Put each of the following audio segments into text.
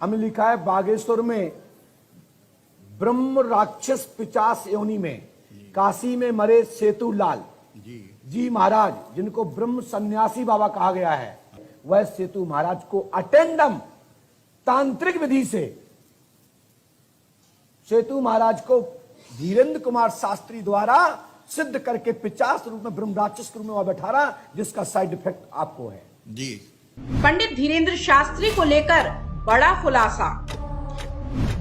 हमें लिखा है बागेश्वर में ब्रह्म राक्षस पिचास योनि में काशी में मरे सेतु लाल जी महाराज, जिनको ब्रह्म सन्यासी बाबा कहा गया है, वह सेतु महाराज को अटेंडम तांत्रिक विधि से सेतु महाराज को धीरेन्द्र कुमार शास्त्री द्वारा सिद्ध करके 50 रूप में ब्रह्म राक्षस के रूप में वह बैठा रहा, जिसका साइड इफेक्ट आपको है जी। पंडित धीरेन्द्र शास्त्री को लेकर बड़ा खुलासा।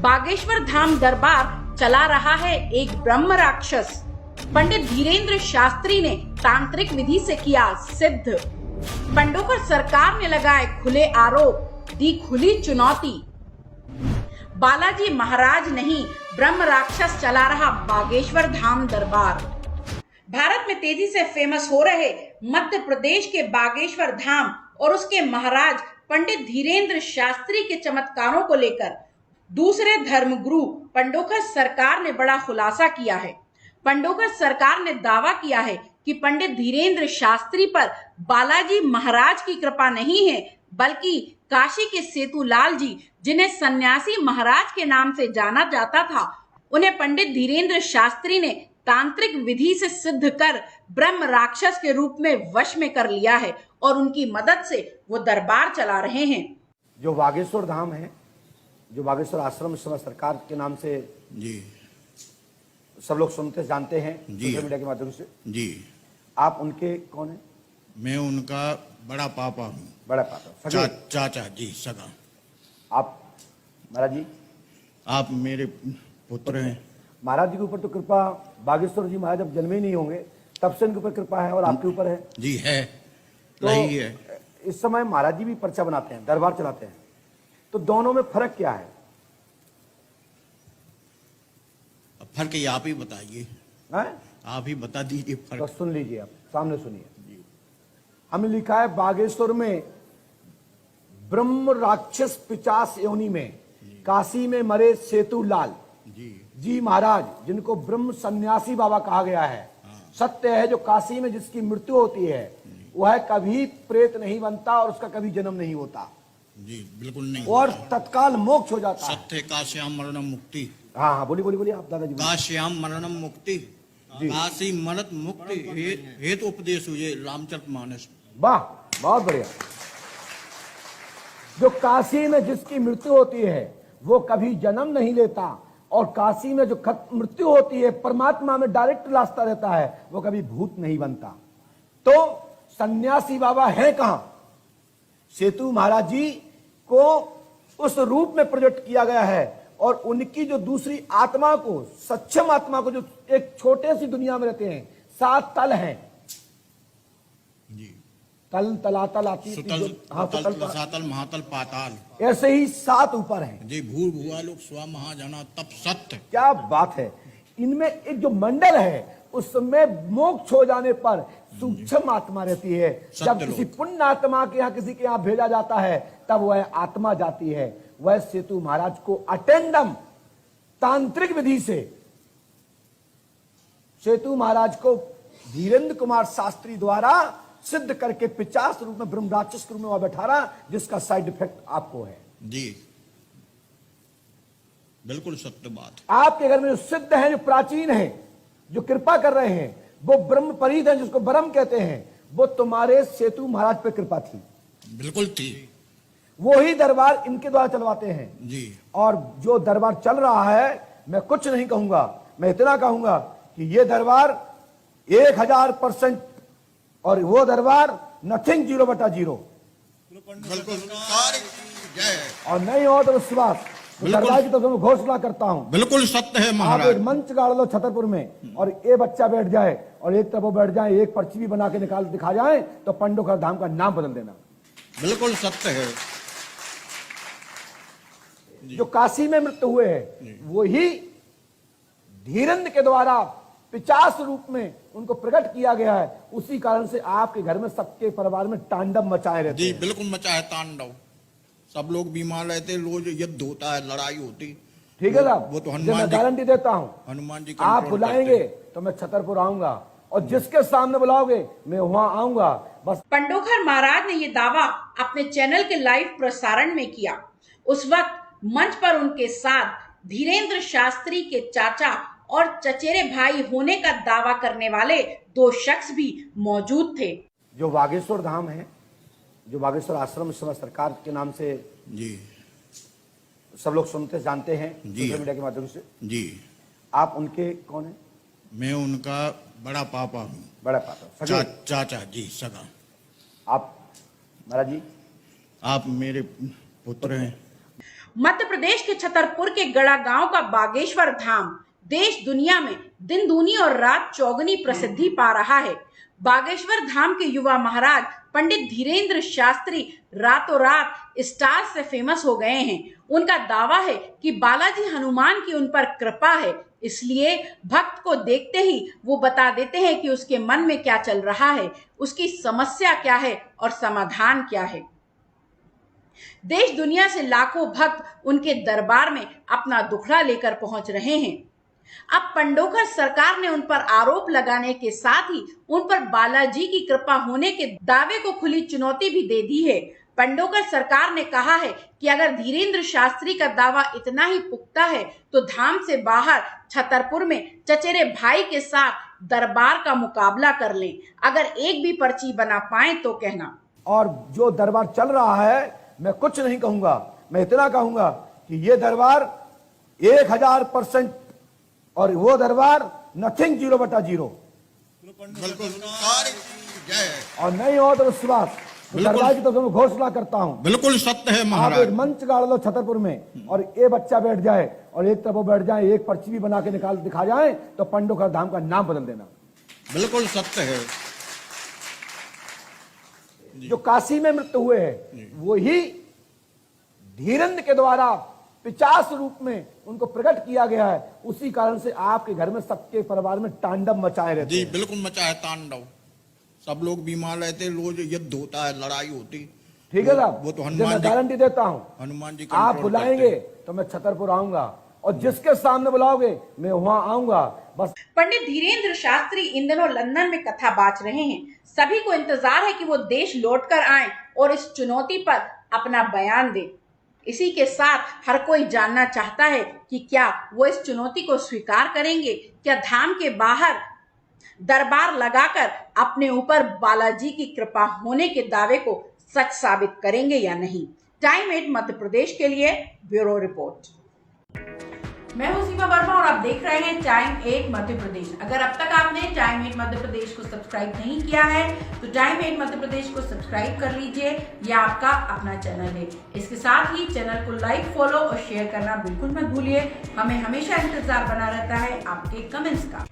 बागेश्वर धाम दरबार चला रहा है एक ब्रह्म राक्षस। पंडित धीरेन्द्र शास्त्री ने तांत्रिक विधि से किया सिद्ध। पंडोकर सरकार ने लगाए खुले आरोप, दी खुली चुनौती। बालाजी महाराज नहीं, ब्रह्म राक्षस चला रहा बागेश्वर धाम दरबार। भारत में तेजी से फेमस हो रहे मध्य प्रदेश के बागेश्वर धाम और उसके महाराज पंडित धीरेन्द्र शास्त्री के चमत्कारों को लेकर दूसरे धर्मगुरु पंडोकर सरकार ने बड़ा खुलासा किया है। पंडोकर सरकार ने दावा किया है कि पंडित धीरेन्द्र शास्त्री पर बालाजी महाराज की कृपा नहीं है, बल्कि काशी के सेतु लाल जी, जिन्हें सन्यासी महाराज के नाम से जाना जाता था, उन्हें पंडित धीरेन्द्र शास्त्री ने तांत्रिक विधि से सिद्ध कर ब्रह्म राक्षस के रूप में वश में कर लिया है और उनकी मदद से वो दरबार चला रहे हैं। जो बागेश्वर धाम है, जो बागेश्वर आश्रम इस समय सरकार के नाम से जी सब लोग सुनते जानते हैं सोशल मीडिया के माध्यम से जी। आप उनके कौन है? मैं उनका बड़ा पापा हूँ। बड़ा पापा चाचा जी, सगा। आप महाराज जी? आप मेरे पुत्र हैं। महाराज जी के ऊपर तो कृपा बागेश्वर जी महाराज जब जन्मे ही नहीं होंगे तब से उनके ऊपर कृपा है और आपके ऊपर है जी। है तो नहीं है। इस समय महाराज जी भी पर्चा बनाते हैं, दरबार चलाते हैं, तो दोनों में फर्क क्या है? फर्क ये आप ही बताइए, आप ही बता दीजिए फर्क। तो सुन लीजिए, आप सामने सुनिए। हमें लिखा है बागेश्वर में ब्रह्म राक्षस पिचास योनि में काशी में मरे सेतु लाल जी महाराज, जिनको ब्रह्म सन्यासी बाबा कहा गया है। सत्य है, जो काशी में जिसकी मृत्यु होती है वह कभी प्रेत नहीं बनता और उसका कभी जन्म नहीं होता जी। बिल्कुल नहीं। और तत्काल मोक्ष हो जाता है। सत्य काश्याम मरणम मुक्ति। हाँ हाँ, बोलिए बोलिए बोलिए आप दादाजी। काश्याम मरणम मुक्ति, काशी मरत मुक्ति हेतु उपदेश हुए रामचरितमानस। वाह, बहुत बढ़िया। जो काशी में जिसकी मृत्यु होती है वो कभी जन्म नहीं लेता और काशी में जो मृत्यु होती है परमात्मा में डायरेक्ट रास्ता रहता है, वो कभी भूत नहीं बनता। तो सन्यासी बाबा है कहां? सेतु महाराज जी को उस रूप में प्रोजेक्ट किया गया है और उनकी जो दूसरी आत्मा को, सक्षम आत्मा को, जो एक छोटे सी दुनिया में रहते हैं, 7 तल हैं जी। तल, तलातल आती, रसातल, महातल, पाताल, ऐसे ही 7 ऊपर हैं जी। भूर भुआ लोग स्व महाजना तप सत्य। क्या बात है। इनमें एक जो मंडल है उसमें मोक्ष हो जाने पर सूक्ष्म आत्मा रहती है। जब किसी पुण्य आत्मा के यहाँ, किसी के यहाँ भेजा जाता है तब वह आत्मा जाती है। वह सेतु महाराज को अटेंडम तांत्रिक विधि से सेतु महाराज को धीरेन्द्र कुमार शास्त्री द्वारा सिद्ध करके 50 रूप में ब्रह्म राक्षस के रूप में वह बैठा रहा, जिसका साइड इफेक्ट आपको है जी। बिल्कुल सत्य बात। आपके घर में जो सिद्ध हैं, जो प्राचीन हैं, जो कृपा कर रहे हैं, वो ब्रह्म परीत हैं, जिसको ब्रह्म कहते हैं, वो तुम्हारे सेतु महाराज पे कृपा थी। बिल्कुल थी। वो ही दरबार इनके द्वारा चलवाते हैं जी। और जो दरबार चल रहा है, मैं कुछ नहीं कहूंगा, मैं इतना कहूंगा कि ये दरबार 1000% और वो दरबार नथिंग 0/0। और नहीं हो तो विश्वास दरबार की तरफ मैं घोषणा करता हूं। बिल्कुल सत्य है महाराज। आप एक मंच गाड़ लो छतरपुर में और ये बच्चा बैठ जाए और एक तरफ वो बैठ जाए, एक पर्ची भी बना के निकाल दिखा जाए तो पंडोकर धाम का नाम बदल देना। बिल्कुल सत्य है। जो काशी में मृत्यु हुए हैं वही धीरेन्द्र के द्वारा 50 रूप में उनको प्रकट किया गया है। उसी कारण से आपके घर में, सबके परिवार में तांडव मचाए रहते हैं। बिल्कुल मचा है तांडव। सब लोग बीमार रहते, रोज युद्ध होता है, लड़ाई होती। ठीक है साहब, वो तो हनुमान जी, गारंटी देता हूँ, हनुमान जी आप बुलाएंगे तो मैं छतरपुर आऊंगा और जिसके सामने बुलाओगे मैं वहां आऊंगा। बस पंडोकर महाराज ने ये दावा अपने चैनल के लाइव प्रसारण में किया। उस वक्त मंच पर उनके साथ धीरेंद्र शास्त्री के चाचा और चचेरे भाई होने का दावा करने वाले 2 शख्स भी मौजूद थे। जो बागेश्वर धाम है, जो बागेश्वर आश्रम इस समय सरकार के नाम से जी सब लोग सुनते जानते हैं जी। सोशल मीडिया के माध्यम से, जी आप उनके कौन है? मैं उनका बड़ा पापा हूँ। बड़ा पापा, सगे? चाचा जी, सगा। आप महाराज जी? आप मेरे पुत्र हैं। मध्य प्रदेश के छतरपुर के गड़ा गांव का बागेश्वर धाम देश दुनिया में दिन दूनी और रात चौगुनी प्रसिद्धि पा रहा है। बागेश्वर धाम के युवा महाराज पंडित धीरेंद्र शास्त्री रातों रात स्टार से फेमस हो गए हैं। उनका दावा है कि बालाजी हनुमान की उन पर कृपा है, इसलिए भक्त को देखते ही वो बता देते हैं कि उसके मन में क्या चल रहा है, उसकी समस्या क्या है और समाधान क्या है। देश दुनिया से लाखों भक्त उनके दरबार में अपना दुखड़ा लेकर पहुंच रहे हैं। अब पंडोकर सरकार ने उन पर आरोप लगाने के साथ ही उन पर बालाजी की कृपा होने के दावे को खुली चुनौती भी दे दी है। पंडोकर सरकार ने कहा है कि अगर धीरेंद्र शास्त्री का दावा इतना ही पुख्ता है तो धाम से बाहर छतरपुर में चचेरे भाई के साथ दरबार का मुकाबला कर लें। अगर एक भी पर्ची बना पाए तो कहना। और जो दरबार चल रहा है, मैं कुछ नहीं कहूंगा, मैं इतना कहूंगा कि ये दरबार 1000% और वो दरबार नथिंग 0/0। बिल्कुल। और नहीं हो तो विश्वास, तो बिल्कुल। दरबार की तो मैं घोषणा करता हूँ, बिल्कुल सत्य है आप महाराज। एक मंच गाड़ लो छतरपुर में और ये बच्चा बैठ जाए और एक तरफ वो बैठ जाए, एक पर्ची भी बना के निकाल दिखा जाए तो पंडोकर धाम का नाम बदल देना। बिल्कुल सत्य है। जो काशी में मृत्यु हुए हैं वही धीरेंद्र के द्वारा 50 रूप में उनको प्रकट किया गया है। उसी कारण से आपके घर में, सबके परिवार में तांडव मचाए रहते जी हैं। बिल्कुल मचा है तांडव। सब लोग बीमार रहते, रोज युद्ध होता है, लड़ाई होती। ठीक है साहब, वो तो मैं हनुमान जी, गारंटी देता हूँ, हनुमान जी आप कंट्रोल बुलाएंगे करते हैं। तो मैं छतरपुर आऊंगा और जिसके सामने बुलाओगे मैं वहां आऊंगा। बस पंडित धीरेंद्र शास्त्री इन दिनों लंदन में कथा बाच रहे हैं। सभी को इंतजार है कि वो देश लौटकर आएं और इस चुनौती पर अपना बयान दें। इसी के साथ हर कोई जानना चाहता है कि क्या वो इस चुनौती को स्वीकार करेंगे, क्या धाम के बाहर दरबार लगाकर अपने ऊपर बालाजी की कृपा होने के दावे को सच साबित करेंगे या नहीं। टाइम 8 मध्य प्रदेश के लिए ब्यूरो रिपोर्ट। मैं हूं सीमा वर्मा और आप देख रहे हैं टाइम 8 मध्य प्रदेश। अगर अब तक आपने टाइम 8 मध्य प्रदेश को सब्सक्राइब नहीं किया है तो टाइम 8 मध्य प्रदेश को सब्सक्राइब कर लीजिए, यह आपका अपना चैनल है। इसके साथ ही चैनल को लाइक, फॉलो और शेयर करना बिल्कुल मत भूलिए। हमें हमेशा इंतजार बना रहता है आपके कमेंट्स का।